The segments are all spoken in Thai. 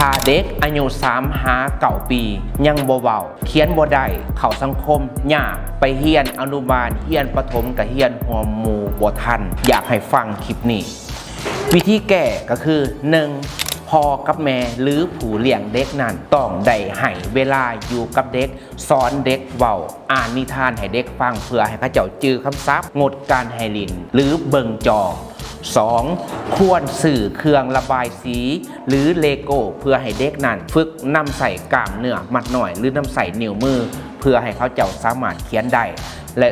ถ้าเด็กอายุ3 หา 9 ปียังบ่เว้าเขียนบ่ได้เข้าสังคมยากไปเฮียนอนุบาลเฮียนประถมกับเฮียนหัวหมู่บ่ทันอยากให้ฟังคลิปนี้วิธีแก้ก็คือ 1. พ่อกับแม่หรือผู้เลี้ยงเด็กนั้นต้องได้ให้เวลาอยู่กับเด็กสอนเด็กเว้าอ่านนิทานให้เด็กฟังเพื่อให้เขาเจ้าจื้อคำศัพท์งดการให้ลิ้นหรือเบิ่งจอ 2. ควรสื่อเครื่องระบายสีหรือเลโก้เพื่อให้เด็กนั้นฝึกนำใส่กล้ามเนื้อมัดหน่อยหรือนำใส่นิ้วมือเพื่อให้เขาเจ้าสามารถเขียนได้และ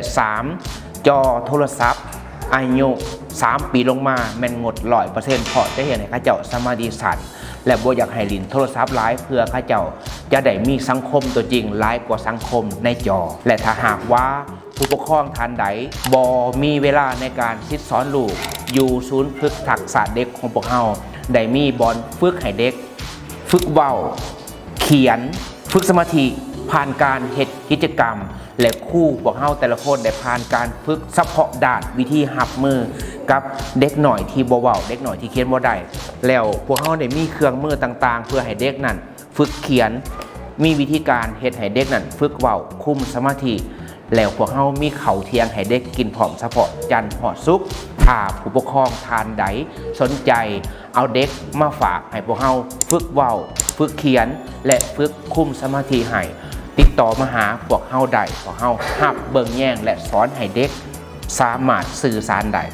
3. จอโทรศัพท์อายุ3 ปีลงมาแม่นงด100%เพราะจะเห็นให้เขาเจ้าสมาธิสั้นและบ่อยากให้ลิ้นโทรศัพท์หลายเพื่อเขาเจ้าจะได้มีสังคมตัวจริงหลายกว่าสังคมในจอและถ้าหากว่าผู้ปกครองท่านใดบ่มีเวลาในการคิดสอนลูกอยู่ศูนย์ฝึกทักษะเด็กของพวกเราได้มีบอลฝึกให้เด็กฝึกเว้าเขียนฝึกสมาธิผ่านการเฮ็ดกิจกรรมและครูพวกเราแต่ละคนได้ผ่านการฝึกเฉพาะด้านวิธีหับมือกับเด็กหน่อยที่บ่เว้าเด็กหน่อยที่เขียนบ่ได้แล้วพวกเราได้มีเครื่องมือต่างๆเพื่อให้เด็กนั้นฝึกเขียนมีวิธีการเฮ็ดให้เด็กนั้นฝึกเว้าคุมสมาธิแล้วพวกเรามีข้าวเที่ยงให้เด็กกินพร้อมเฉพาะจันทร์หอดซุกถ้าผู้ปกครองทานใดสนใจเอาเด็กมาฝากให้พวกเราฝึกเว้าฝึกเขียนและฝึกคุมสมาธิให้ติดต่อมาหาพวกเราได้พวกเรารับเบิ่งแย่งและสอนให้เด็กสามารถสื่อสารได้